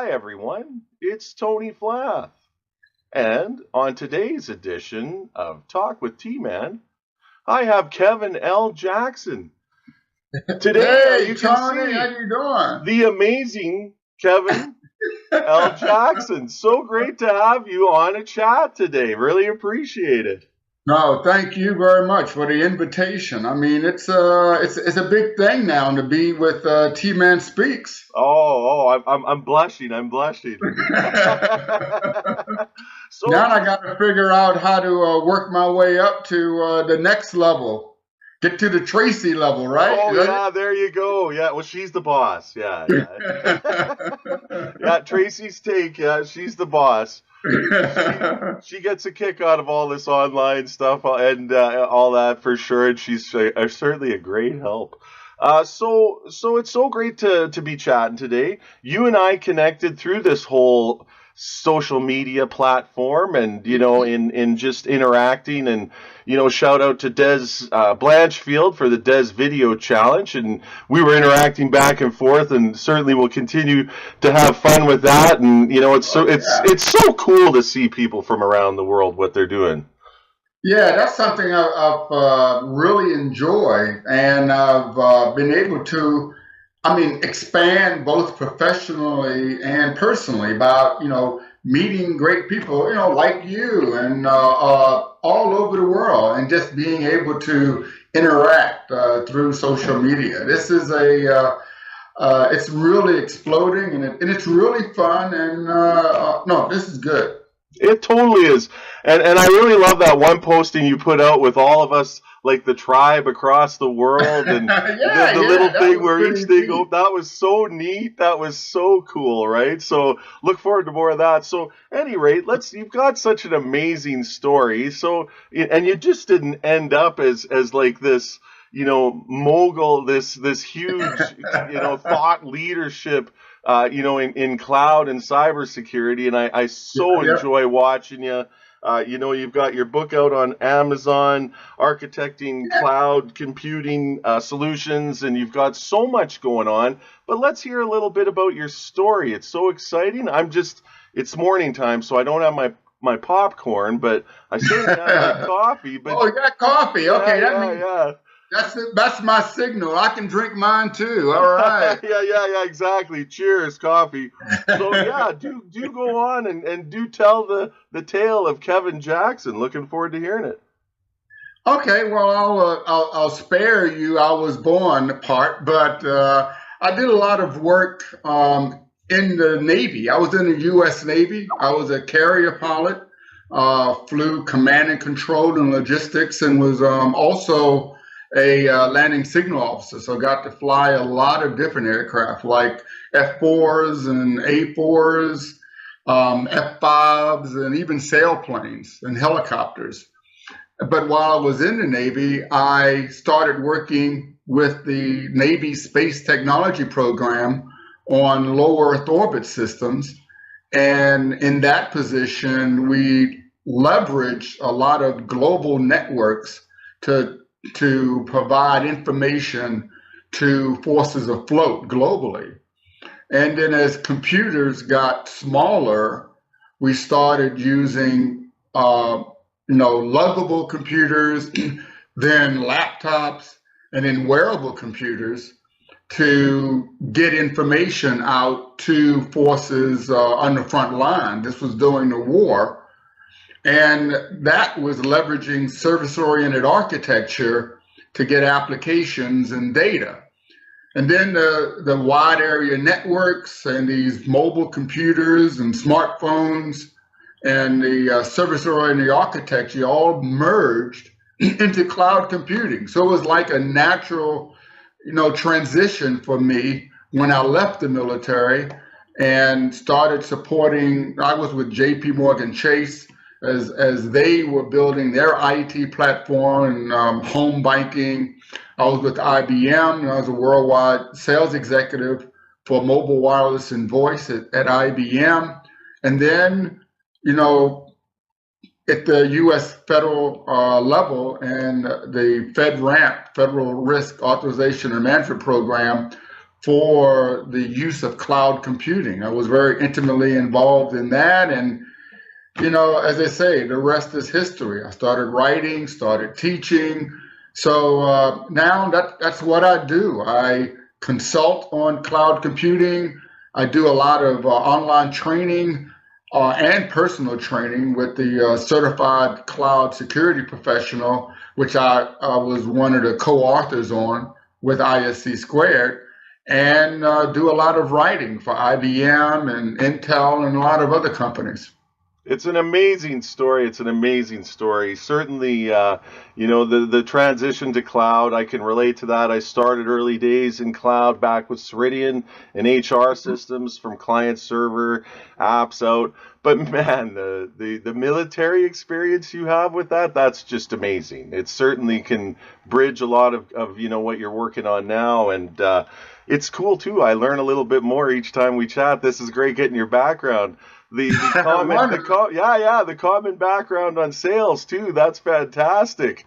Hi everyone, it's Tony Flath. And on today's edition of Talk with T-Man, I have Kevin L. Jackson. Today, Hey, you can Tony, how see you doing? the amazing Kevin L. Jackson. So great to have you on a chat today. Really appreciate it. No, thank you very much for the invitation. I mean, it's a big thing now to be with T-Man Speaks. I'm blushing. I'm blushing. So, Now I got to figure out how to work my way up to the next level. Get to the Tracy level, right? oh yeah, there you go. Yeah, well, she's the boss. Yeah, yeah. Yeah, Tracy's take. Yeah, she's the boss. She gets a kick out of all this online stuff and all that for sure, and she's certainly a great help. So it's so great to be chatting today. You and I connected through this whole social media platform, and in just interacting, and shout out to Des Blanchfield for the Des Video Challenge, and we were interacting back and forth, and certainly will continue to have fun with that. And it's so cool to see people from around the world what they're doing. Yeah, that's something I've really enjoyed, and I've been able to, expand both professionally and personally about, meeting great people, like you and all over the world, and just being able to interact through social media. This is it's really exploding, and it's really fun, and no, this is good. It totally is. And I really love that one posting you put out with all of us, like the tribe across the world, and the little thing where each thing goes. That was so neat. That was so cool, right? So look forward to more of that. So at any rate, you've got such an amazing story. So, and you just didn't end up as like this, mogul, this huge, thought leadership, in cloud and cybersecurity, and I so enjoy watching you. You've got your book out on Amazon, Architecting Cloud Computing Solutions, and you've got so much going on. But let's hear a little bit about your story. It's so exciting. It's morning time, so I don't have my popcorn, but I certainly have my coffee. But you got coffee. Okay, yeah. That's my signal. I can drink mine too. All right. yeah, exactly. Cheers, coffee. So yeah, do go on and do tell the tale of Kevin Jackson. Looking forward to hearing it. Okay, well I'll spare you I was born part, but I did a lot of work in the Navy. I was in the U.S. Navy. I was a carrier pilot, flew command and control and logistics, and was also a landing signal officer. So I got to fly a lot of different aircraft like F4s and A4s, F5s, and even sailplanes and helicopters. But while I was in the Navy, I started working with the Navy Space Technology Program on low Earth orbit systems. And in that position, we leveraged a lot of global networks to provide information to forces afloat globally. And then as computers got smaller, we started using, luggable computers, then laptops, and then wearable computers to get information out to forces on the front line. This was during the war. And that was leveraging service-oriented architecture to get applications and data. And then the wide area networks and these mobile computers and smartphones and the service-oriented architecture all merged into cloud computing. So it was like a natural, transition for me when I left the military and started supporting. I was with J.P. Morgan Chase as they were building their IT platform and home banking. I was with IBM, and I was a worldwide sales executive for mobile wireless and voice at IBM. And then, at the U.S. federal level and the FedRAMP, Federal Risk Authorization and Management Program, for the use of cloud computing. I was very intimately involved in that. And, as they say, the rest is history. I started writing, started teaching. So now that's what I do. I consult on cloud computing. I do a lot of online training and personal training with the Certified Cloud Security Professional, which I was one of the co-authors on with ISC Squared, and do a lot of writing for IBM and Intel and a lot of other companies. It's an amazing story. It's an amazing story. Certainly, the transition to cloud, I can relate to that. I started early days in cloud back with Ceridian and HR systems from client server apps out. But man, the military experience you have with that's just amazing. It certainly can bridge a lot of what you're working on now. And it's cool too. I learn a little bit more each time we chat. This is great getting your background. The common background on sales too. That's fantastic.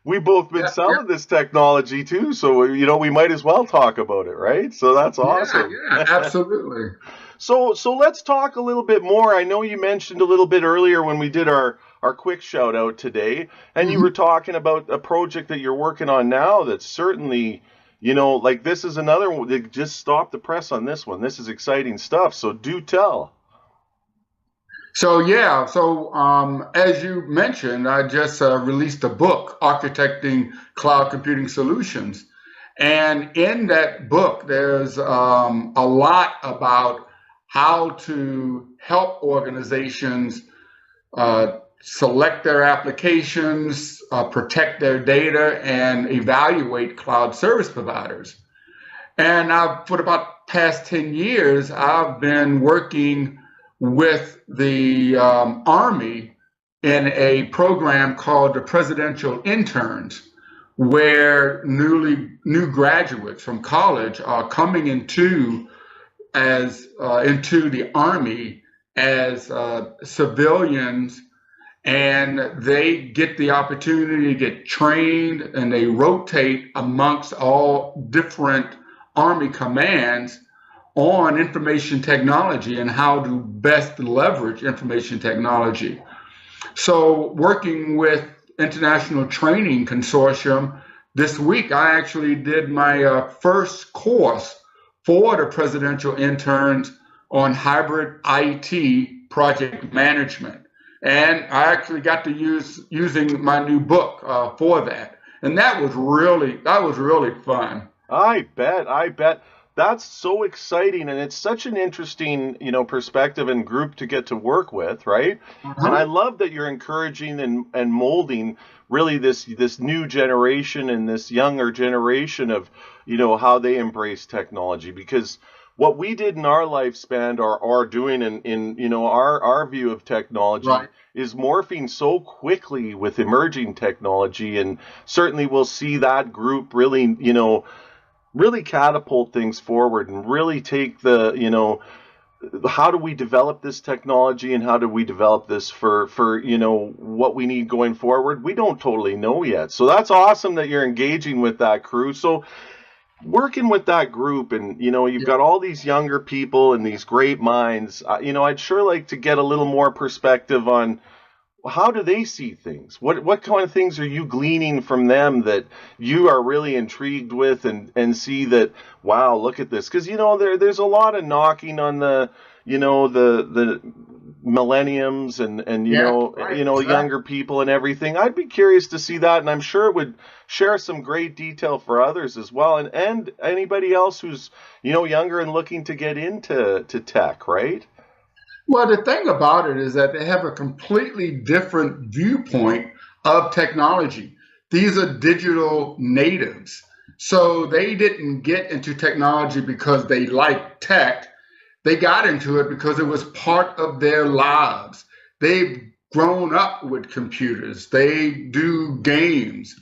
We both been selling this technology too, so we might as well talk about it, right? So that's awesome. Yeah, absolutely. So let's talk a little bit more. I know you mentioned a little bit earlier when we did our quick shout out today, and you were talking about a project that you're working on now that's certainly, this is another one. Just stop the press on this one. This is exciting stuff. So do tell. So as you mentioned, I just released a book, Architecting Cloud Computing Solutions. And in that book, there's a lot about how to help organizations select their applications, protect their data, and evaluate cloud service providers. And for about past 10 years, I've been working with the Army in a program called the Presidential Interns, where new graduates from college are coming into the Army as civilians, and they get the opportunity to get trained, and they rotate amongst all different Army commands on information technology and how to best leverage information technology. So working with International Training Consortium, this week I actually did my first course for the presidential interns on hybrid IT project management. And I actually got to using my new book for that. And that was really fun. I bet. That's so exciting, and it's such an interesting, perspective and group to get to work with, right? And I love that you're encouraging and molding really this new generation and this younger generation of, how they embrace technology. Because what we did in our lifespan or are doing in our view of technology is morphing so quickly with emerging technology, and certainly we'll see that group really, really catapult things forward and really take the, how do we develop this technology and how do we develop this for what we need going forward? We don't totally know yet. So that's awesome that you're engaging with that crew. So working with that group and, you've got all these younger people and these great minds, I'd sure like to get a little more perspective on how do they see things? What kind of things are you gleaning from them that you are really intrigued with and see that, wow, look at this? Because, there's a lot of knocking on the millennials and younger people and everything. I'd be curious to see that, and I'm sure it would share some great detail for others as well, and anybody else who's, younger and looking to get into tech, right? Well, the thing about it is that they have a completely different viewpoint of technology. These are digital natives. So they didn't get into technology because they liked tech. They got into it because it was part of their lives. They've grown up with computers. They do games.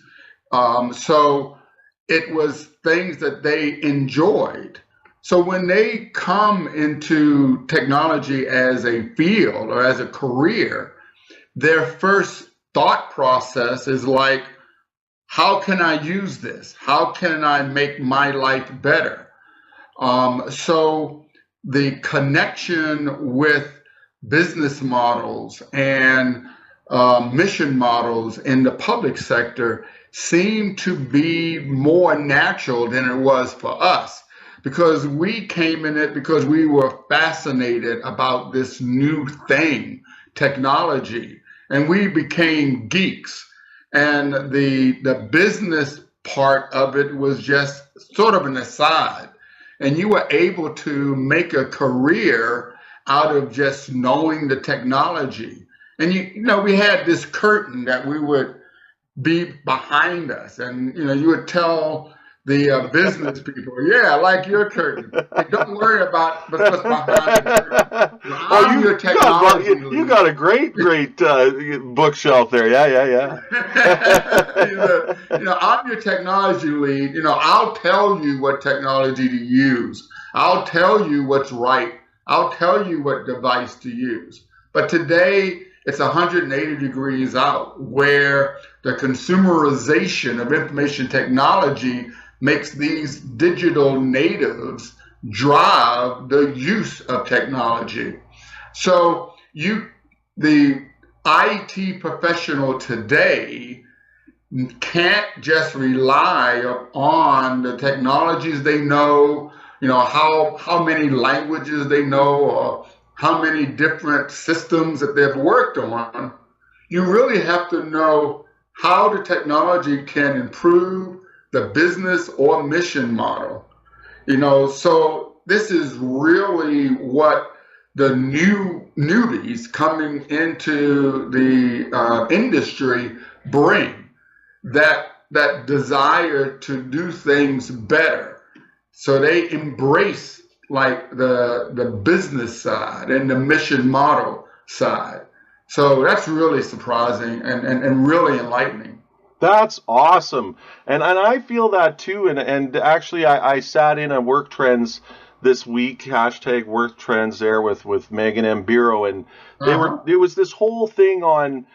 So it was things that they enjoyed. So when they come into technology as a field or as a career, their first thought process is like, how can I use this? How can I make my life better? So the connection with business models and mission models in the public sector seemed to be more natural than it was for us because we came in it because we were fascinated about this new thing, technology, and we became geeks. And the business part of it was just sort of an aside. And you were able to make a career out of just knowing the technology. And we had this curtain that we would be behind us, and you would tell the business people, yeah, like your curtain. Hey, don't worry about what's behind the curtain. I'm your technology lead. You got a great bookshelf there. Yeah. I'm your technology lead. I'll tell you what technology to use. I'll tell you what's right. I'll tell you what device to use. But today, it's 180 degrees out, where the consumerization of information technology makes these digital natives drive the use of technology. So the IT professional today can't just rely on the technologies they know, how many languages they know, or how many different systems that they've worked on. You really have to know how the technology can improve the business or mission model. So this is really what the newbies coming into the industry bring, that desire to do things better. So they embrace like the business side and the mission model side. So that's really surprising and really enlightening. That's awesome. And I feel that too. And actually I sat in on Work Trends this week, hashtag Work Trends there with Megan M. Biro, and there was this whole thing on,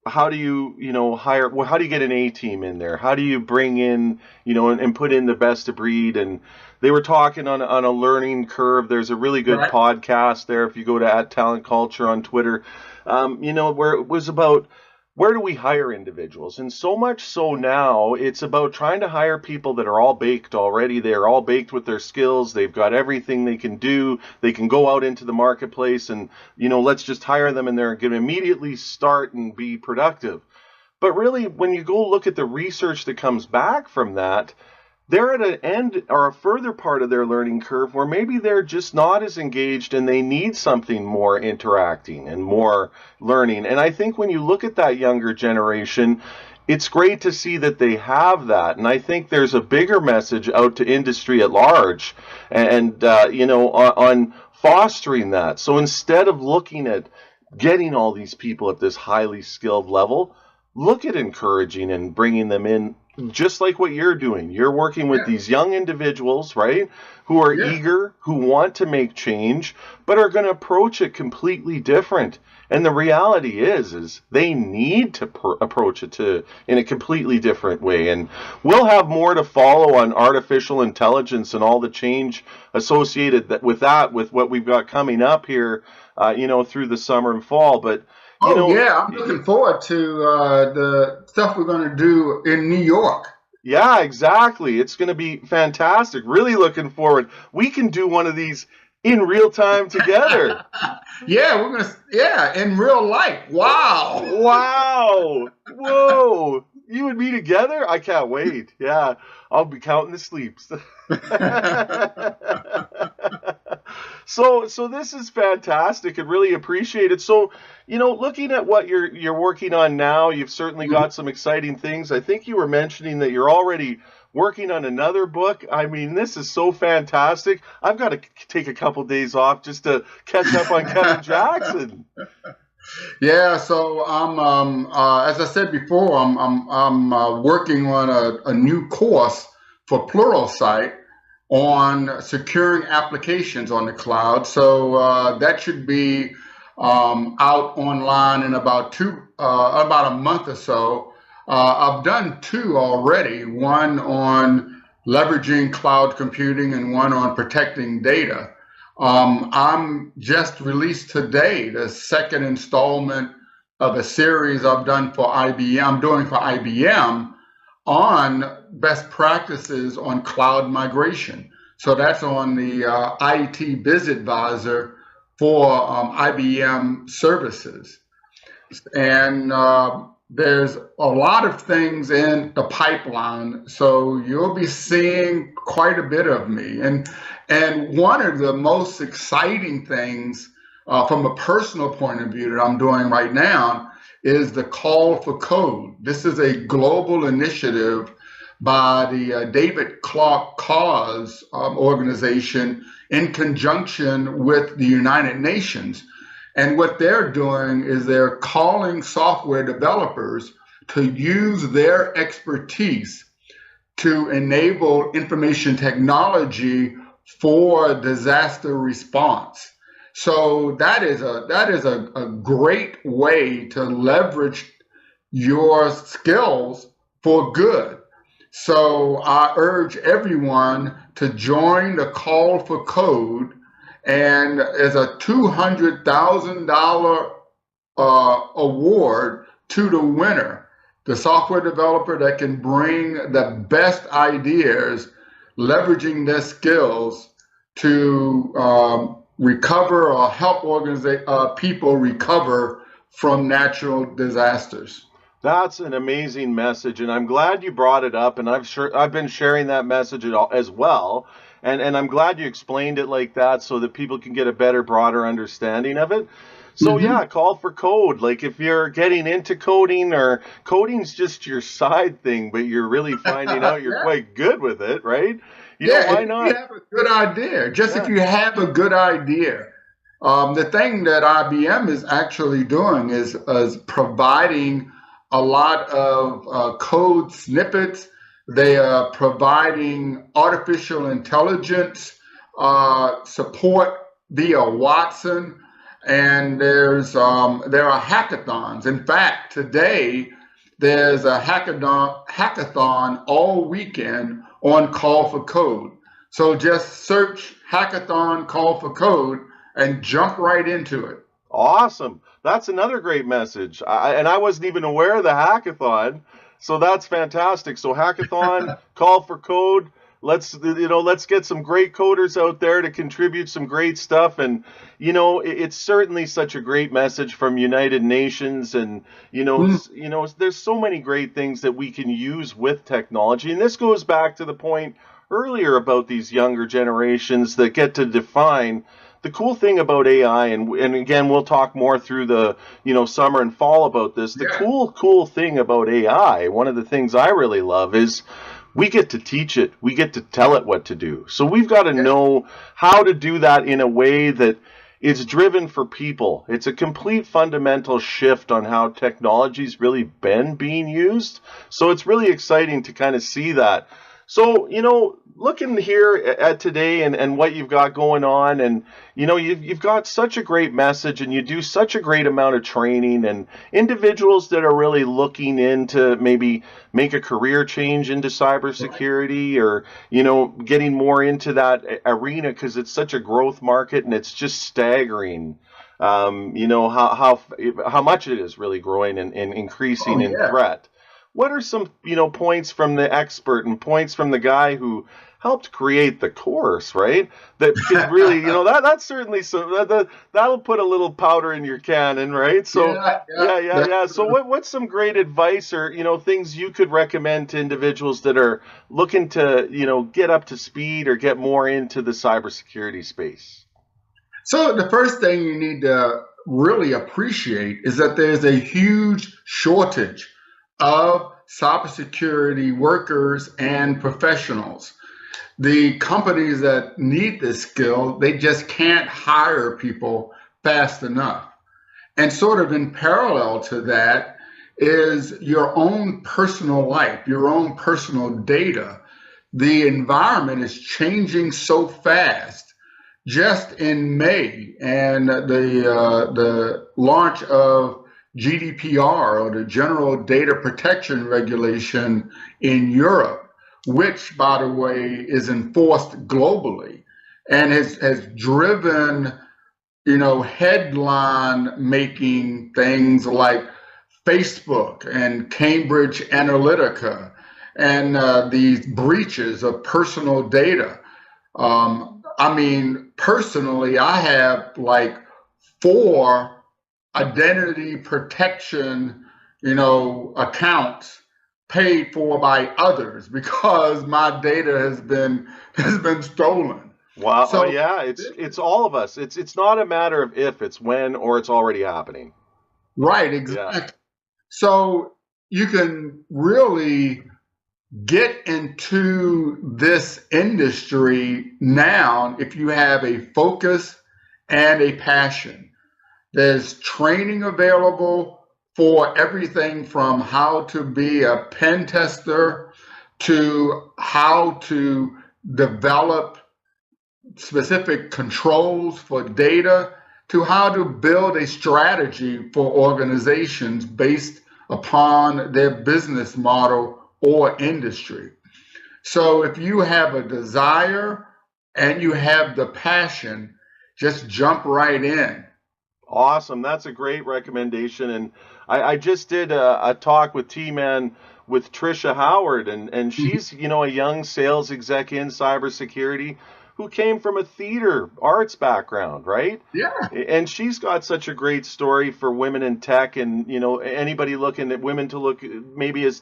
how do you, hire, well, how do you get an A team in there? How do you bring in, and put in the best of breed? And they were talking on a learning curve. There's a really good podcast there. If you go to @TalentCulture on Twitter, where it was about, where do we hire individuals? And so much so now, it's about trying to hire people that are all baked already. They're all baked with their skills. They've got everything they can do. They can go out into the marketplace and, let's just hire them and they're going to immediately start and be productive. But really, when you go look at the research that comes back from that, they're at an end or a further part of their learning curve where maybe they're just not as engaged and they need something more interacting and more learning. And I think when you look at that younger generation, it's great to see that they have that. And I think there's a bigger message out to industry at large and on fostering that. So instead of looking at getting all these people at this highly skilled level, look at encouraging and bringing them in, just like what you're doing. You're working with these young individuals, right, who are eager, who want to make change, but are going to approach it completely different. And the reality is they need to approach it in a completely different way. And we'll have more to follow on artificial intelligence and all the change associated with what we've got coming up here, through the summer and fall. But I'm looking forward to the stuff we're going to do in New York. Yeah, exactly. It's going to be fantastic. Really looking forward. We can do one of these in real time together. In real life. Wow. Whoa. You and me together? I can't wait. Yeah, I'll be counting the sleeps. So this is fantastic and really appreciate it. So, looking at what you're working on now, you've certainly got some exciting things. I think you were mentioning that you're already working on another book. I mean, this is so fantastic. I've got to take a couple days off just to catch up on Kevin Jackson. Yeah, so I'm as I said before, I'm working on a new course for Pluralsight on securing applications on the cloud. So that should be out online in about a month or so. I've done two already. One on leveraging cloud computing and one on protecting data. I'm just released today the second installment of a series I've done for IBM, I'm doing for IBM on best practices on cloud migration. So that's on the IT Biz Advisor for IBM services. And there's a lot of things in the pipeline, so you'll be seeing quite a bit of me. And one of the most exciting things from a personal point of view that I'm doing right now is the Call for Code. This is a global initiative by the David Clark Cause organization in conjunction with the United Nations. And what they're doing is they're calling software developers to use their expertise to enable information technology for disaster response. So that is a great way to leverage your skills for good. So I urge everyone to join the Call for Code, and as a $200,000 award to the winner, the software developer that can bring the best ideas, leveraging their skills to recover or help people recover from natural disasters. That's an amazing message, and I'm glad you brought it up, and I've been sharing that message as well. And I'm glad you explained it like that so that people can get a better, broader understanding of it. So yeah, Call for Code. Like if you're getting into coding, or coding's just your side thing, but you're really finding out you're quite good with it, right? Why not? If you have a good idea, if you have a good idea. The thing that IBM is actually doing is providing a lot of code snippets. They are providing artificial intelligence support via Watson, and there are hackathons. In fact, today there's a hackathon all weekend on Call for Code. So just search hackathon Call for Code and jump right into it. Awesome. That's another great message. I wasn't even aware of the hackathon. So that's fantastic. So hackathon, Call for Code. Let's get some great coders out there to contribute some great stuff. And it's certainly such a great message from United Nations. And there's so many great things that we can use with technology. And this goes back to the point earlier about these younger generations that get to define the cool thing about AI, and again, we'll talk more through the summer and fall about this. The cool thing about AI, one of the things I really love, is we get to teach it. We get to tell it what to do. So we've got to know how to do that in a way that is driven for people. It's a complete fundamental shift on how technology's really been being used. So it's really exciting to kind of see that. So, looking here at today and what you've got going on, and, you've got such a great message, and you do such a great amount of training, and individuals that are really looking into maybe make a career change into cybersecurity, or, getting more into that arena because it's such a growth market and it's just staggering. How much it is really growing and increasing in threat. What are some, points from the expert and points from the guy who helped create the course, right? That could really, that's certainly that'll put a little powder in your cannon, right? So yeah. So what's some great advice or, things you could recommend to individuals that are looking to, get up to speed or get more into the cybersecurity space? So the first thing you need to really appreciate is that there's a huge shortage of cybersecurity workers and professionals. The companies that need this skill, they just can't hire people fast enough. And sort of in parallel to that is your own personal life, your own personal data. The environment is changing so fast. Just in May, and the launch of GDPR, or the General Data Protection Regulation in Europe, which, by the way, is enforced globally and has driven, headline making things like Facebook and Cambridge Analytica and these breaches of personal data. Personally, I have like 4 identity protection, accounts paid for by others because my data has been stolen. Wow. So, yeah, it's all of us. It's not a matter of if, it's when, or it's already happening. Right, exactly. Yeah. So you can really get into this industry now if you have a focus and a passion. There's training available for everything from how to be a pen tester to how to develop specific controls for data to how to build a strategy for organizations based upon their business model or industry. So if you have a desire and you have the passion, just jump right in. Awesome. That's a great recommendation. And I just did a talk with T-Man with Trisha Howard, and she's, a young sales exec in cybersecurity who came from a theater arts background, right? Yeah. And she's got such a great story for women in tech, and anybody looking at women to look maybe as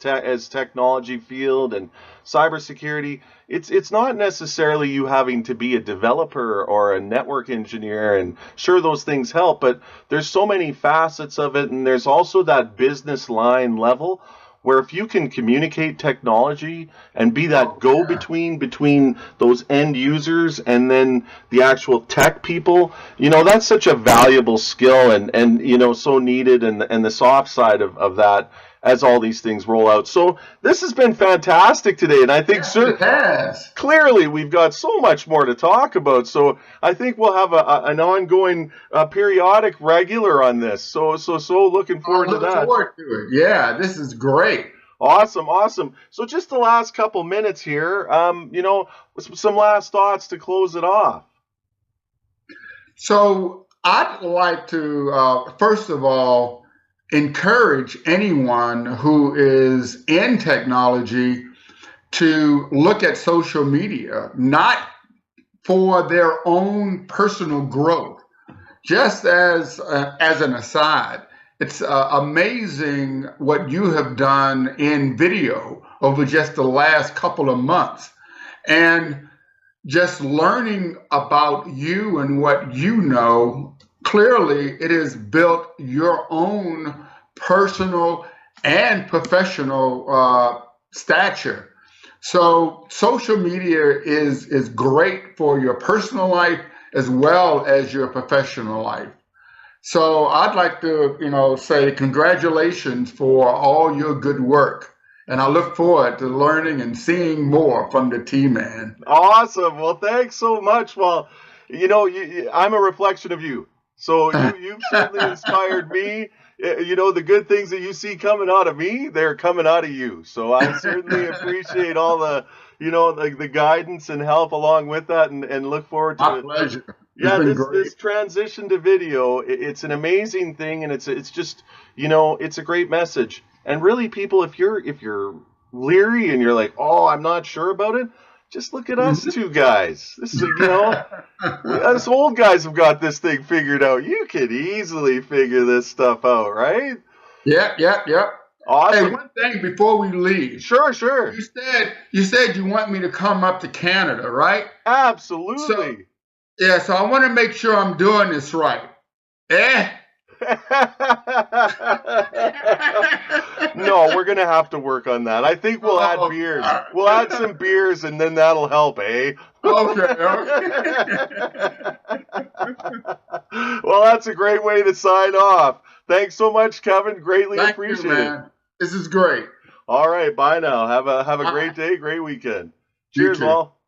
technology field and cybersecurity. It's not necessarily you having to be a developer or a network engineer, and sure those things help, but there's so many facets of it, and there's also that business line level where if you can communicate technology and be that go-between between those end users and then the actual tech people, that's such a valuable skill and so needed, and the soft side of that as all these things roll out. So this has been fantastic today, and I think clearly we've got so much more to talk about. So I think we'll have an ongoing, periodic, regular on this. So looking forward to that. Yeah, this is great. Awesome. So just the last couple minutes here, some last thoughts to close it off. So I'd like to, first of all, encourage anyone who is in technology to look at social media, not for their own personal growth. Just as an aside, it's amazing what you have done in video over just the last couple of months. And just learning about you and what you know, clearly it has built your own personal and professional stature. So social media is great for your personal life as well as your professional life. So I'd like to, say congratulations for all your good work. And I look forward to learning and seeing more from the T-Man. Awesome. Well, thanks so much. Well, I'm a reflection of you. So you've certainly inspired me. The good things that you see coming out of me, they're coming out of you. So I certainly appreciate all the, the guidance and help along with that, and look forward to it. My pleasure. Yeah, this transition to video, it's an amazing thing, and it's just, it's a great message. And really, people, if you're leery and you're like, oh, I'm not sure about it, just look at us two guys. This is, us old guys have got this thing figured out. You could easily figure this stuff out, right? Yeah. Awesome. Hey, one thing before we leave. Sure. You said you want me to come up to Canada, right? Absolutely. So I want to make sure I'm doing this right. No, we're gonna have to work on that. I think we'll add beers. We'll add some beers, and then that'll help, eh? Okay. Well, that's a great way to sign off. Thanks so much, Kevin. Greatly appreciate it. This is great. All right, bye now. Have a great day, great weekend. Cheers, all.